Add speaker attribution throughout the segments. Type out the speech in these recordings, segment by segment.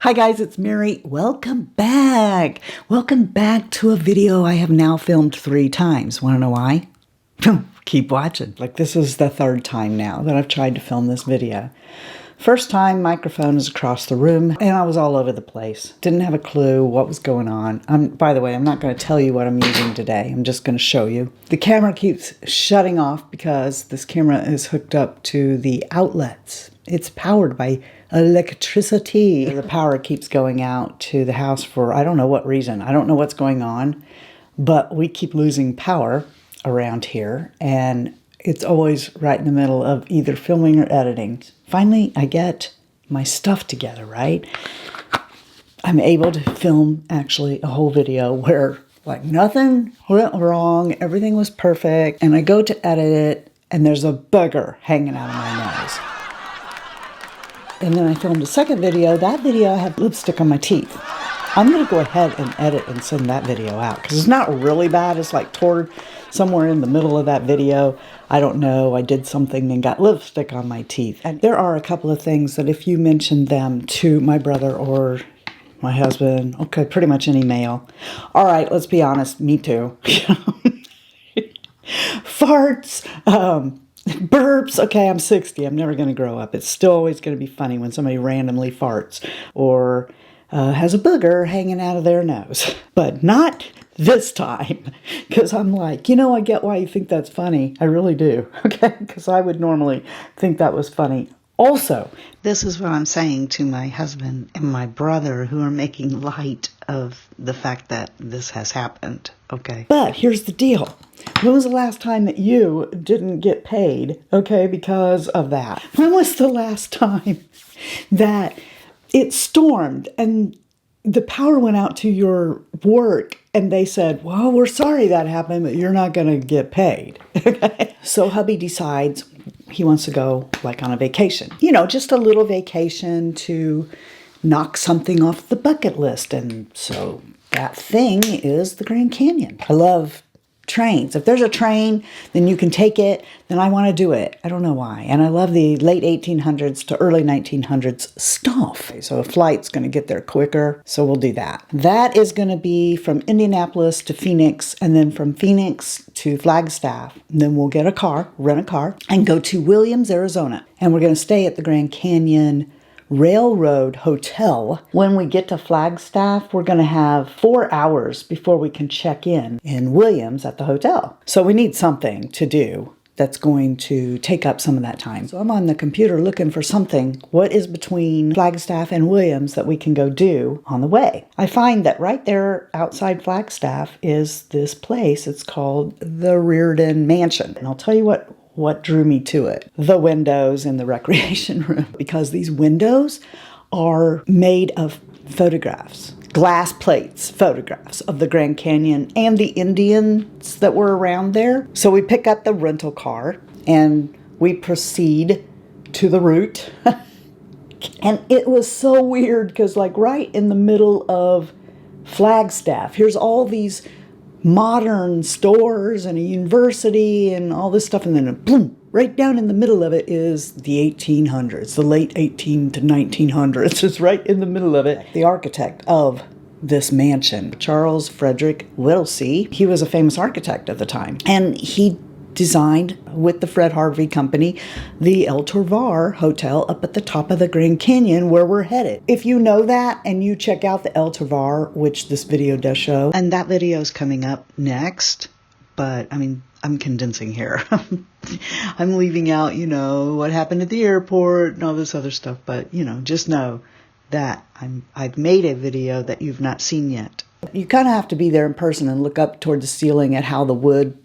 Speaker 1: Hi guys, it's Mary. Welcome back. Welcome back to a video I have now filmed 3 times. Want to know why? Keep watching. Like, this is the 3rd time now that I've tried to film this video. First time, microphone is across the room, and I was all over the place. Didn't have a clue what was going on. By the way, I'm not going to tell you what I'm using today. I'm just going to show you. The camera keeps shutting off because this camera is hooked up to the outlets. It's powered by electricity. The power keeps going out to the house for I don't know what reason. I don't know what's going on, but we keep losing power around here, and it's always right in the middle of either filming or editing. Finally, I get my stuff together, right? I'm able to film actually a whole video where like nothing went wrong, everything was perfect, and I go to edit it, and there's a booger hanging out of my nose. And then I filmed a second video. That video, I have lipstick on my teeth. I'm going to go ahead and edit and send that video out because it's not really bad. It's like toward somewhere in the middle of that video. I don't know. I did something and got lipstick on my teeth. And there are a couple of things that if you mention them to my brother or my husband, okay, pretty much any male. All right, let's be honest. Me too. Farts, burps. Okay, I'm 60. I'm never going to grow up. It's still always going to be funny when somebody randomly farts or has a booger hanging out of their nose. But not this time. Because I'm like, I get why you think that's funny. I really do. Okay? Because I would normally think that was funny. Also, this is what I'm saying to my husband and my brother who are making light of the fact that this has happened. Okay? But here's the deal. When was the last time that you didn't get paid, okay, because of that? When was the last time that it stormed and the power went out to your work and they said, well, we're sorry that happened, but you're not going to get paid, okay? So hubby decides he wants to go like on a vacation. Just a little vacation to knock something off the bucket list. And so that thing is the Grand Canyon. I love trains. If there's a train, then you can take it, then I want to do it. I don't know why. And I love the late 1800s to early 1900s stuff. So a flight's going to get there quicker, so we'll do that. That is going to be from Indianapolis to Phoenix, and then from Phoenix to Flagstaff. And then we'll get a car, rent a car, and go to Williams, Arizona. And we're going to stay at the Grand Canyon Railroad Hotel. When we get to Flagstaff, we're going to have 4 hours before we can check in Williams at the hotel. So we need something to do that's going to take up some of that time. So I'm on the computer looking for something. What is between Flagstaff and Williams that we can go do on the way? I find that right there outside Flagstaff is this place. It's called the Reardon Mansion. And I'll tell you what drew me to it. The windows in the recreation room. Because these windows are made of photographs, glass plates, photographs of the Grand Canyon and the Indians that were around there. So we pick up the rental car and we proceed to the route. And it was so weird because like right in the middle of Flagstaff, here's all these modern stores and a university and all this stuff, and then boom, right down in the middle of it is the 1800s, the late 18 to 1900s. It's right in the middle of it. The architect of this mansion, Charles Frederick Whittlesey, he was a famous architect at the time, and he designed with the Fred Harvey Company the El Hotel up at the top of the Grand Canyon where we're headed. If you know that and you check out the El, which this video does show, and that video is coming up next, but I mean, I'm condensing here. I'm leaving out, what happened at the airport and all this other stuff, but, just know that I've made a video that you've not seen yet. You kind of have to be there in person and look up toward the ceiling at how the wood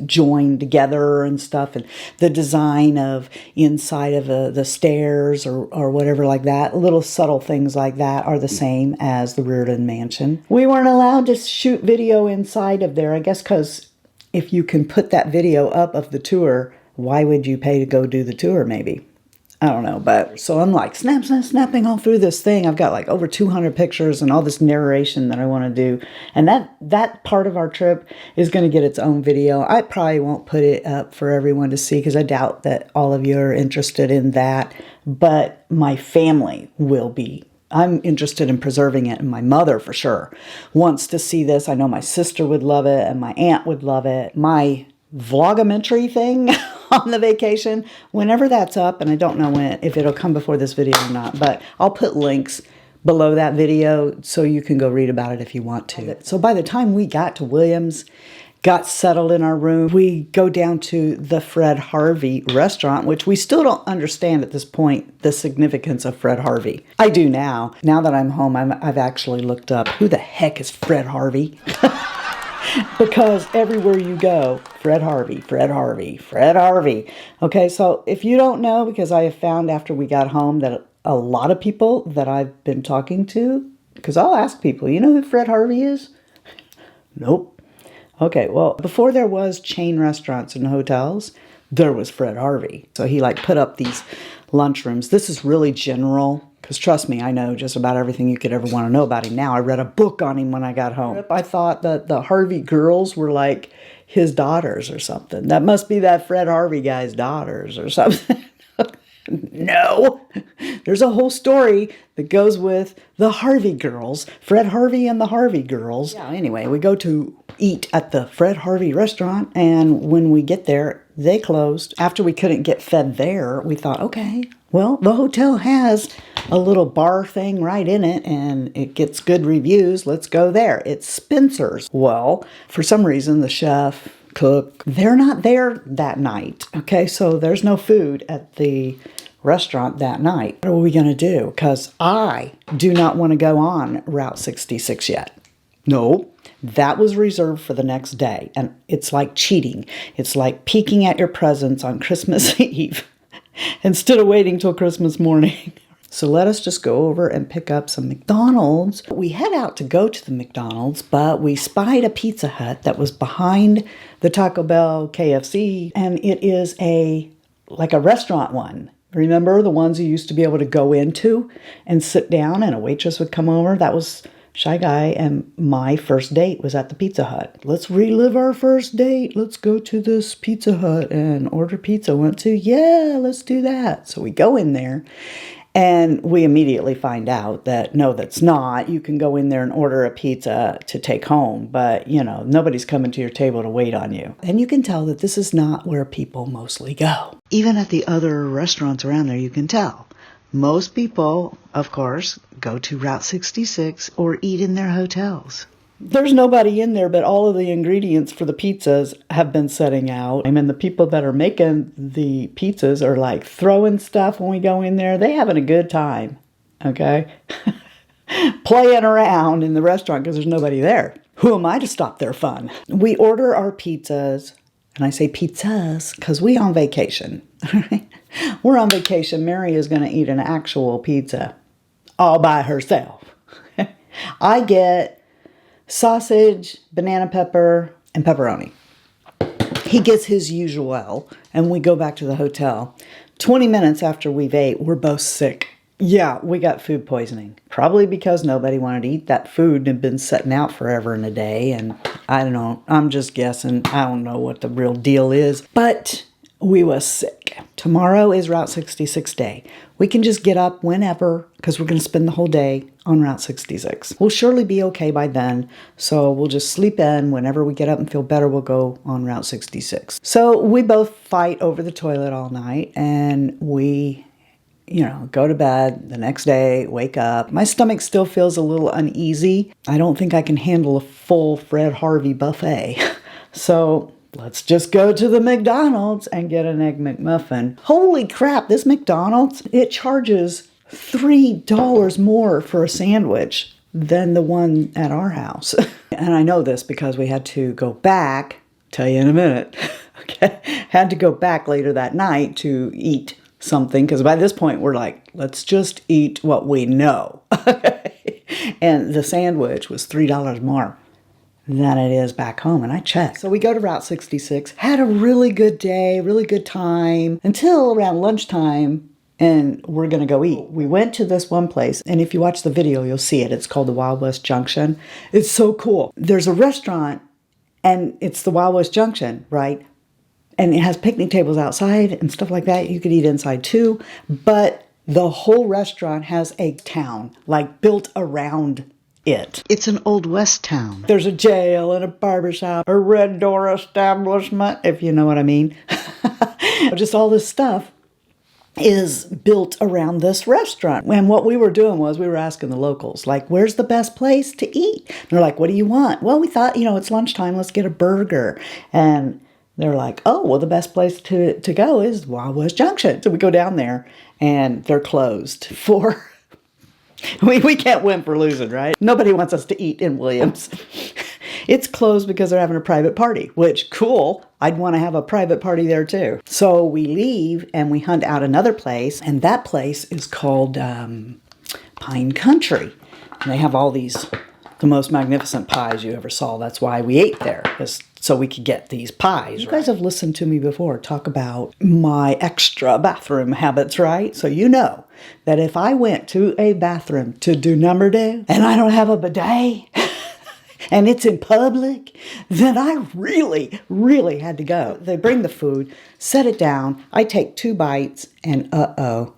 Speaker 1: joined together and stuff, and the design of inside of the stairs or whatever like that. Little subtle things like that are the same as the Reardon Mansion. We weren't allowed to shoot video inside of there, I guess, because if you can put that video up of the tour, why would you pay to go do the tour maybe? I don't know, but so I'm like snapping all through this thing. I've got like over 200 pictures and all this narration that I want to do. And that part of our trip is going to get its own video. I probably won't put it up for everyone to see because I doubt that all of you are interested in that. But my family will be I'm interested in preserving it, and my mother for sure wants to see this. I know my sister would love it, and my aunt would love it. My vlogumentary thing on the vacation, whenever that's up, and I don't know if it'll come before this video or not, but I'll put links below that video so you can go read about it if you want to. So by the time we got to Williams, got settled in our room, we go down to the Fred Harvey restaurant, which we still don't understand at this point the significance of Fred Harvey. I do now. Now that I'm home, I've actually looked up who the heck is Fred Harvey. Because everywhere you go, Fred Harvey, Fred Harvey, Fred Harvey. Okay, so if you don't know, because I have found after we got home that a lot of people that I've been talking to, because I'll ask people, you know who Fred Harvey is? Nope. Okay, well, before there was chain restaurants and hotels, there was Fred Harvey. So he like put up these lunchrooms. This is really general, because trust me, I know just about everything you could ever want to know about him now. I read a book on him when I got home. I thought that the Harvey girls were like his daughters or something. That must be that Fred Harvey guy's daughters or something. No, there's a whole story that goes with the Harvey girls, Fred Harvey and the Harvey girls. Yeah, anyway, we go to eat at the Fred Harvey restaurant, and when we get there, they closed. After we couldn't get fed there, we thought, okay, well, the hotel has a little bar thing right in it, and it gets good reviews. Let's go there. It's Spencer's. Well, for some reason, the chef, cook, they're not there that night. Okay, so there's no food at the restaurant that night. What are we going to do? Because I do not want to go on Route 66 yet. No, that was reserved for the next day. And it's like cheating. It's like peeking at your presents on Christmas Eve instead of waiting till Christmas morning. So let us just go over and pick up some McDonald's. We head out to go to the McDonald's, but we spied a Pizza Hut that was behind the Taco Bell KFC, and it is like a restaurant one. Remember the ones you used to be able to go into and sit down and a waitress would come over? That was Shy Guy, and my first date was at the Pizza Hut. Let's relive our first date. Let's go to this Pizza Hut and order pizza. Want to? Yeah, let's do that. So we go in there. And we immediately find out that, no, that's not. You can go in there and order a pizza to take home, but, you know, nobody's coming to your table to wait on you. And you can tell that this is not where people mostly go. Even at the other restaurants around there, you can tell. Most people, of course, go to Route 66 or eat in their hotels. There's nobody in there, but all of the ingredients for the pizzas have been setting out. And the people that are making the pizzas are like throwing stuff when we go in there. They having a good time, okay? Playing around in the restaurant because there's nobody there. Who am I to stop their fun? We order our pizzas, and I say pizzas because we on vacation. We're on vacation. Mary is going to eat an actual pizza all by herself. I get sausage, banana pepper, and pepperoni. He gets his usual, and we go back to the hotel. 20 minutes after we've ate, we're both sick. Yeah, we got food poisoning. Probably because nobody wanted to eat that food and had been sitting out forever and a day, and I don't know, I'm just guessing. I don't know what the real deal is, but we was sick. Tomorrow is Route 66 day. We can just get up whenever because we're going to spend the whole day on Route 66. We'll surely be okay by then, so we'll just sleep in. Whenever we get up and feel better, we'll go on Route 66. So we both fight over the toilet all night, and we, go to bed the next day, wake up. My stomach still feels a little uneasy. I don't think I can handle a full Fred Harvey buffet. So let's just go to the McDonald's and get an Egg McMuffin. Holy crap, this McDonald's, it charges $3 more for a sandwich than the one at our house. And I know this because we had to go back, tell you in a minute, okay? Had to go back later that night to eat something because by this point we're like, let's just eat what we know. And the sandwich was $3 more than it is back home, and I checked. So we go to Route 66, had a really good day, really good time, until around lunchtime, and we're gonna go eat. We went to this one place, and if you watch the video, you'll see it. It's called the Wild West Junction. It's so cool. There's a restaurant, and it's the Wild West Junction, right? And it has picnic tables outside and stuff like that. You could eat inside too, but The whole restaurant has a town, like, built around it. It's an Old West town. There's a jail and a barbershop, a red door establishment, if you know what I mean. Just all this stuff is built around this restaurant. And what we were doing was we were asking the locals, like, where's the best place to eat? And they're like, what do you want? Well, we thought, you know, it's lunchtime, let's get a burger. And they're like, oh, well, the best place to go is Wild West Junction. So we go down there and they're closed for... We can't win for losing, right? Nobody wants us to eat in Williams. It's closed because they're having a private party, which, cool. I'd want to have a private party there too. So we leave and we hunt out another place, and that place is called Pine Country. And they have all these, the most magnificent pies you ever saw. That's why we ate there, so we could get these pies. You guys have listened to me before talk about my extra bathroom habits, right? So you know that if I went to a bathroom to do number two and I don't have a bidet and it's in public, then I really, really had to go. They bring the food, set it down, I take 2 bites, and uh-oh,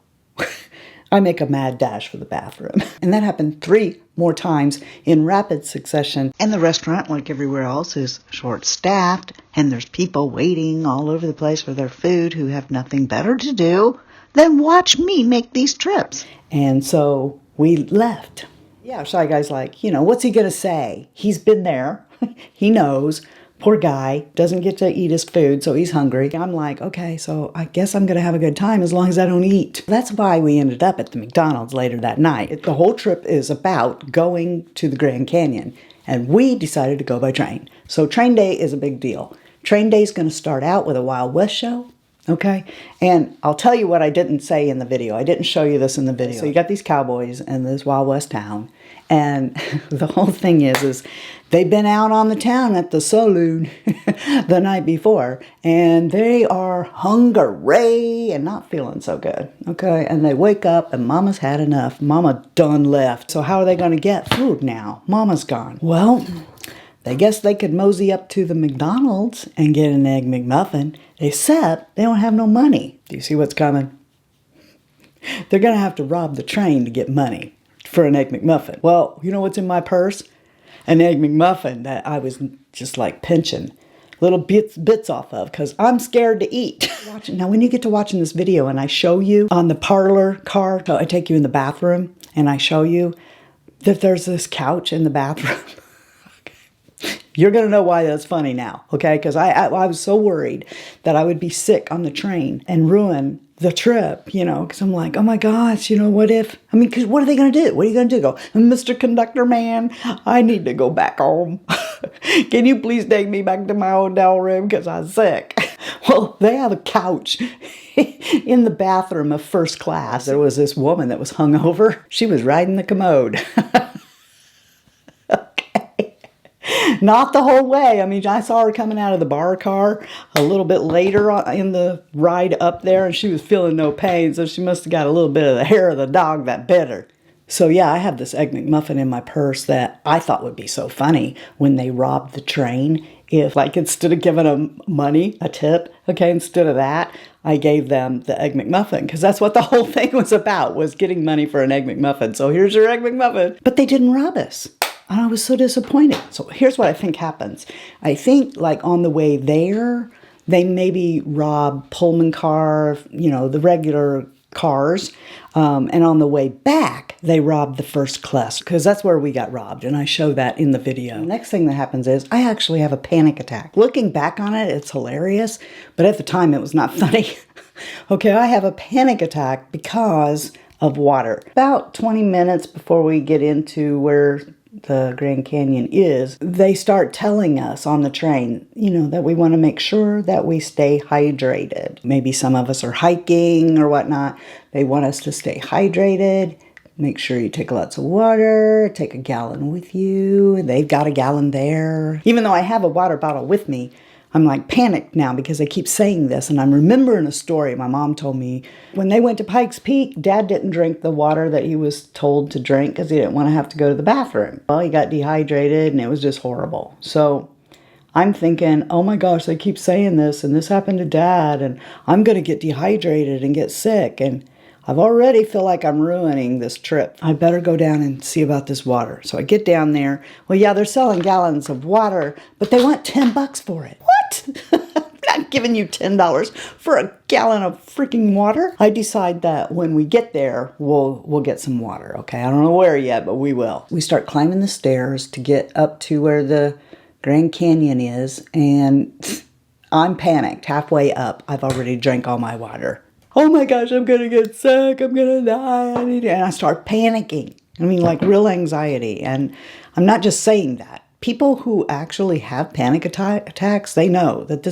Speaker 1: I make a mad dash for the bathroom. And that happened 3 more times in rapid succession. And the restaurant, like everywhere else, is short-staffed, and there's people waiting all over the place for their food who have nothing better to do than watch me make these trips. And so we left. Yeah, Shy Guy's like, you know, what's he gonna say? He's been there. He knows. Poor guy doesn't get to eat his food, so he's hungry. I'm like, okay, so I guess I'm going to have a good time as long as I don't eat. That's why we ended up at the McDonald's later that night. The whole trip is about going to the Grand Canyon, and we decided to go by train. So train day is a big deal. Train day is going to start out with a Wild West show, okay? And I'll tell you what I didn't say in the video. I didn't show you this in the video. So you got these cowboys in this Wild West town, and the whole thing is they've been out on the town at the saloon the night before, and they are hungry and not feeling so good, okay? And they wake up, and Mama's had enough. Mama done left. So how are they going to get food now? Mama's gone. Well, they guess they could mosey up to the McDonald's and get an Egg McMuffin, except they don't have no money. Do you see what's coming? They're going to have to rob the train to get money for an Egg McMuffin. Well, you know what's in my purse? An Egg McMuffin that I was just like pinching little bits off of because I'm scared to eat. Now, when you get to watching this video and I show you on the parlor car, so I take you in the bathroom and I show you that there's this couch in the bathroom. You're going to know why that's funny now, okay? Because I was so worried that I would be sick on the train and ruin the trip, you know, because I'm like, oh my gosh, you know, what if, I mean, because what are they going to do? What are you going to do? Go, Mr. Conductor Man, I need to go back home. Can you please take me back to my hotel room because I'm sick? Well, they have a couch in the bathroom of first class. There was this woman that was hungover. She was riding the commode. Not the whole way. I mean, I saw her coming out of the bar car a little bit later in the ride up there, and she was feeling no pain, so she must have got a little bit of the hair of the dog that bit her. So yeah, I have this Egg McMuffin in my purse that I thought would be so funny when they robbed the train. If, like, instead of giving them money, a tip, okay, instead of that, I gave them the Egg McMuffin, because that's what the whole thing was about, was getting money for an Egg McMuffin. So here's your Egg McMuffin. But they didn't rob us. And I was so disappointed. So here's what I think happens. I think, like, on the way there, they maybe rob Pullman car, you know, the regular cars. And on the way back, they robbed the first class, because that's where we got robbed. And I show that in the video. The next thing that happens is I actually have a panic attack. Looking back on it, it's hilarious. But at the time, it was not funny. Okay, I have a panic attack because of water. About 20 minutes before we get into where the Grand Canyon is, they start telling us on the train, you know, that we want to make sure that we stay hydrated. Maybe some of us are hiking or whatnot. They want us to stay hydrated. Make sure you take lots of water, take a gallon with you. They've got a gallon there. Even though I have a water bottle with me, I'm like panicked now because they keep saying this, and I'm remembering a story my mom told me. When they went to Pikes Peak, Dad didn't drink the water that he was told to drink because he didn't want to have to go to the bathroom. Well, he got dehydrated and it was just horrible. So I'm thinking, oh my gosh, they keep saying this, and this happened to Dad, and I'm going to get dehydrated and get sick. And I've already feel like I'm ruining this trip. I better go down and see about this water. So I get down there. Well, yeah, they're selling gallons of water, but they want $10 for it. What? I'm not giving you $10 for a gallon of freaking water. I decide that when we get there, we'll get some water. Okay, I don't know where yet, but we will. We start climbing the stairs to get up to where the Grand Canyon is, and I'm panicked. Halfway up, I've already drank all my water. Oh my gosh, I'm gonna get sick, I'm gonna die, and I start panicking. I mean, like real anxiety. And I'm not just saying that. People who actually have panic attacks, they know that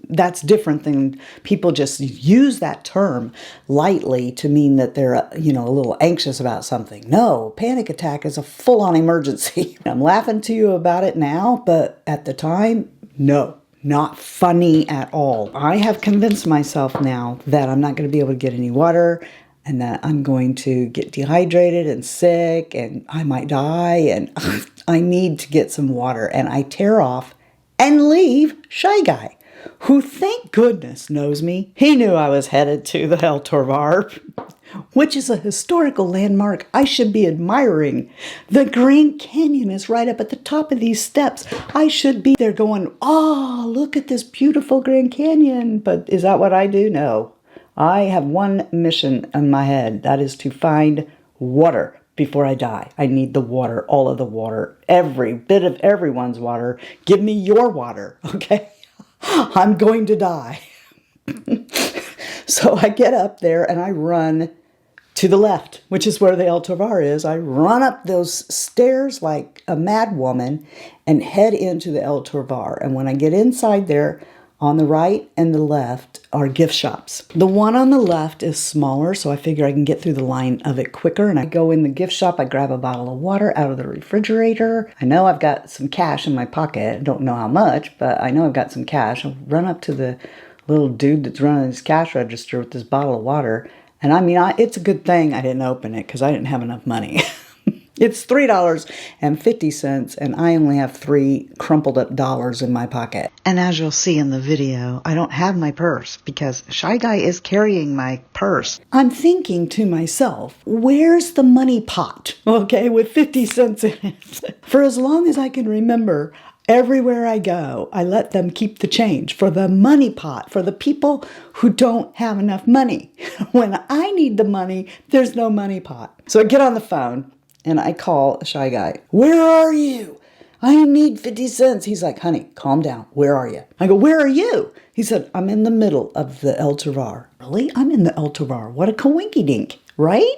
Speaker 1: that's different than people just use that term lightly to mean that they're, a little anxious about something. No, panic attack is a full-on emergency. I'm laughing to you about it now, but at the time, no. Not funny at all. I have convinced myself now that I'm not going to be able to get any water and that I'm going to get dehydrated and sick and I might die and I need to get some water. And I tear off and leave Shy Guy, who thank goodness knows me. He knew I was headed to the e.l.f, which is a historical landmark I should be admiring. The Grand Canyon is right up at the top of these steps. I should be there going, oh, look at this beautiful Grand Canyon. But is that what I do? No. I have one mission in my head. That is to find water before I die. I need the water, all of the water, every bit of everyone's water. Give me your water, okay? I'm going to die. So I get up there and I run to the left, which is where the e.l.f. is. I run up those stairs like a mad woman and head into the e.l.f. And when I get inside there, on the right and the left are gift shops. The one on the left is smaller, so I figure I can get through the line of it quicker. And I go in the gift shop, I grab a bottle of water out of the refrigerator. I know I've got some cash in my pocket. I don't know how much, but I know I've got some cash. I'll run up to the little dude that's running his cash register with this bottle of water. And I mean, it's a good thing I didn't open it because I didn't have enough money. It's $3.50, and I only have 3 crumpled up dollars in my pocket. And as you'll see in the video, I don't have my purse because Shy Guy is carrying my purse. I'm thinking to myself, where's the money pot? Okay, with 50 cents in it. For as long as I can remember, everywhere I go, I let them keep the change for the money pot, for the people who don't have enough money. When I need the money, there's no money pot. So I get on the phone and I call Shy Guy. Where are you? I need 50 cents. He's like, honey, calm down. Where are you? I go, where are you? He said, I'm in the middle of the e.l.f. Really? I'm in the e.l.f. What a coinky dink, right?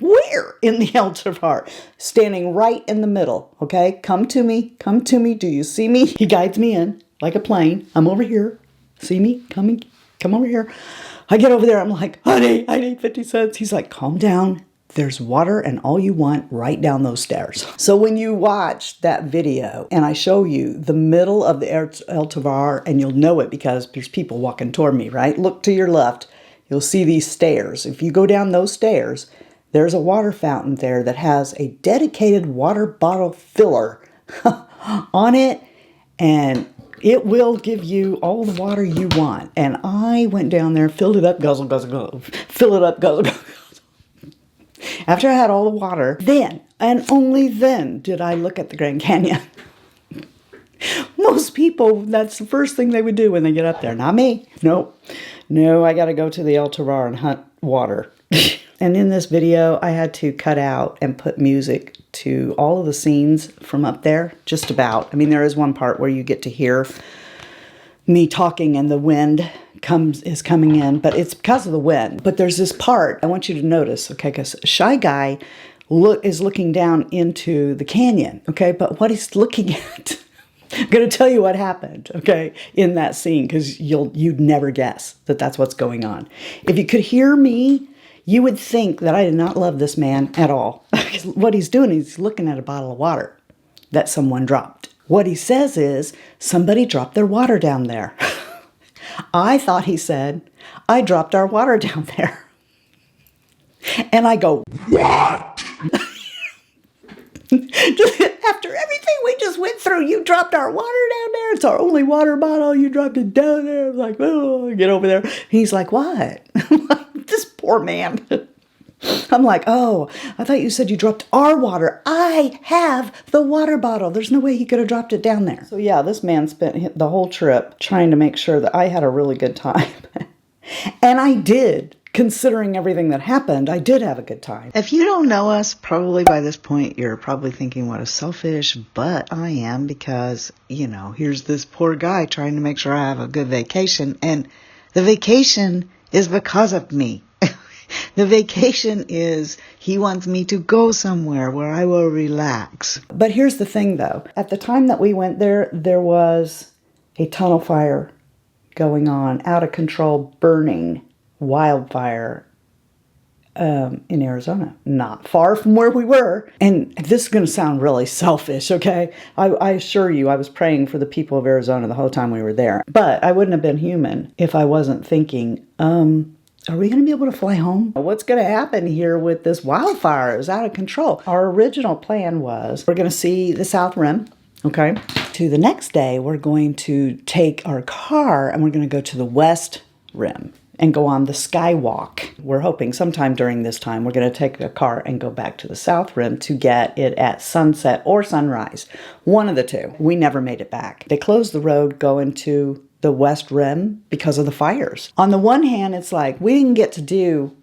Speaker 1: Where in the e.l.f? Standing right in the middle, okay? Come to me. Come to me. Do you see me? He guides me in like a plane. I'm over here. See me? Come over here. I get over there. I'm like, honey, I need 50 cents. He's like, calm down. There's water and all you want right down those stairs. So when you watch that video and I show you the middle of the e.l.f, and you'll know it because there's people walking toward me, right? Look to your left. You'll see these stairs. If you go down those stairs, there's a water fountain there that has a dedicated water bottle filler on it, and it will give you all the water you want. And I went down there, filled it up, guzzle, guzzle, guzzle, fill it up, guzzle, guzzle. After I had all the water, then, and only then, did I look at the Grand Canyon. Most people, that's the first thing they would do when they get up there. Not me. Nope. No, I got to go to the e.l.f. and hunt water. And in this video, I had to cut out and put music to all of the scenes from up there, just about. I mean, there is one part where you get to hear me talking and the wind is coming in, but it's because of the wind. But there's this part I want you to notice, okay, because Shy Guy is looking down into the canyon, okay, but what he's looking at, I'm going to tell you what happened, okay, in that scene, because you'd never guess that that's what's going on. If you could hear me, you would think that I did not love this man at all. What he's doing is he's looking at a bottle of water that someone dropped. What he says is, somebody dropped their water down there. I thought he said, I dropped our water down there. And I go, what? After everything we just went through, you dropped our water down there. It's our only water bottle. You dropped it down there. I was like, oh, get over there. And he's like, what? This poor poor man. I'm like, oh, I thought you said you dropped our water. I have the water bottle. There's no way he could have dropped it down there. So yeah, this man spent the whole trip trying to make sure that I had a really good time. And I did. Considering everything that happened, I did have a good time. If you don't know us, probably by this point, you're probably thinking, what a selfish butt I am, because, you know, here's this poor guy trying to make sure I have a good vacation, and the vacation is because of me. The vacation is he wants me to go somewhere where I will relax. But here's the thing, though. At the time that we went there, there was a tunnel fire going on, out of control, burning wildfire in Arizona, not far from where we were. And this is going to sound really selfish, okay? I assure you, I was praying for the people of Arizona the whole time we were there. But I wouldn't have been human if I wasn't thinking, are we going to be able to fly home? What's going to happen here with this wildfire? It's out of control. Our original plan was we're going to see the South Rim, okay? To the next day, we're going to take our car and we're going to go to the West Rim and go on the skywalk. We're hoping sometime during this time, we're going to take a car and go back to the South Rim to get it at sunset or sunrise. One of the two. We never made it back. They closed the road going to the West Rim because of the fires. On the one hand, it's like we didn't get to do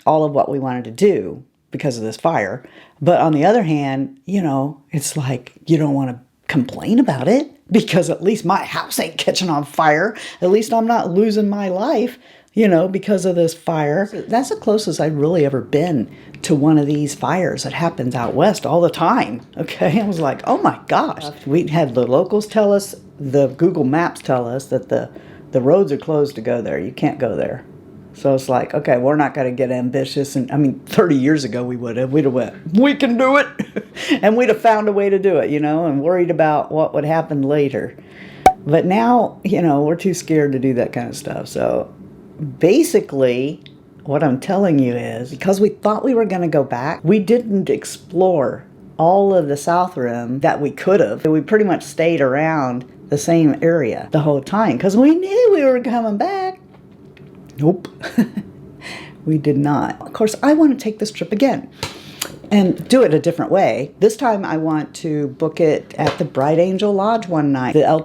Speaker 1: all of what we wanted to do because of this fire. But on the other hand, you know, it's like you don't want to complain about it because at least my house ain't catching on fire. At least I'm not losing my life, you know, because of this fire. That's the closest I've really ever been to one of these fires that happens out west all the time. Okay, I was like, oh my gosh. We had the locals tell us, the Google Maps tell us that the roads are closed to go there. You can't go there. So it's like, okay, we're not going to get ambitious. And I mean, 30 years ago we would have. We'd have went, we can do it. And we'd have found a way to do it, you know, and worried about what would happen later. But now, you know, we're too scared to do that kind of stuff. So basically, what I'm telling you is, because we thought we were going to go back, we didn't explore all of the South Rim that we could have. We pretty much stayed around the same area the whole time because we knew we were coming back. Nope. We did not. Of course, I want to take this trip again and do it a different way. This time I want to book it at the Bright Angel Lodge one night, the El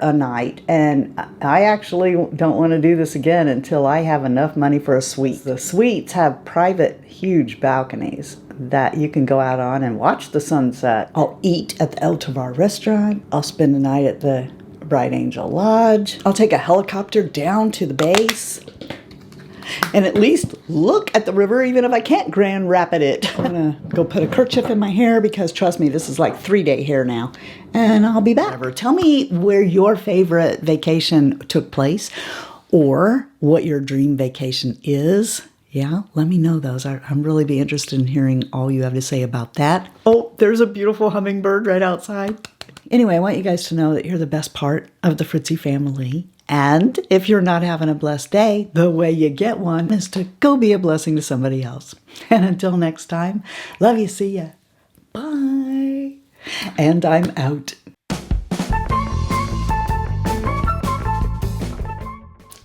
Speaker 1: a night, and I actually don't want to do this again until I have enough money for a suite. The suites have private, huge balconies that you can go out on and watch the sunset. I'll eat at the El restaurant. I'll spend the night at the Bright Angel Lodge. I'll take a helicopter down to the base and at least look at the river, even if I can't grand rapid it. I'm gonna go put a kerchief in my hair because trust me, this is like 3-day hair now. And I'll be back. Tell me where your favorite vacation took place or what your dream vacation is. Yeah, let me know those. I'm really be interested in hearing all you have to say about that. Oh, there's a beautiful hummingbird right outside. Anyway, I want you guys to know that you're the best part of the Fritzy family. And if you're not having a blessed day, the way you get one is to go be a blessing to somebody else. And until next time, love you, see ya. Bye. And I'm out.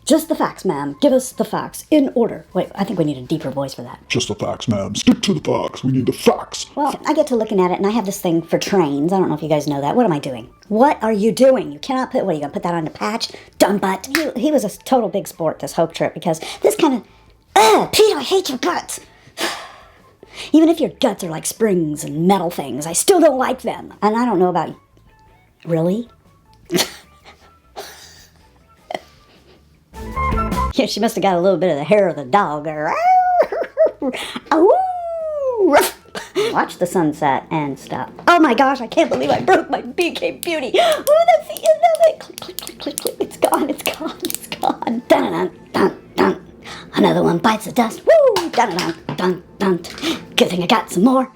Speaker 2: Just the facts, ma'am. Give us the facts. In order. Wait, I think we need a deeper voice for that.
Speaker 3: Just the facts, ma'am. Stick to the facts. We need the facts.
Speaker 2: Well, I get to looking at it, and I have this thing for trains. I don't know if you guys know that. What am I doing? What are you doing? You cannot put... What, are you going to put that on the patch? Dumb butt. He was a total big sport, this Hope trip, because this kind of... Ugh, Pete, I hate your guts. Even if your guts are like springs and metal things, I still don't like them. And I don't know about... Really? Yeah, she must have got a little bit of the hair of the dog. Watch the sunset and stuff. Oh my gosh, I can't believe I broke my BK Beauty. Oh, that's the end of it. Click, click, click, click, click. It's gone, it's gone, it's gone. Dun dun dun dun. Another one bites the dust. Woo! Dun dun dun dun. Good thing I got some more.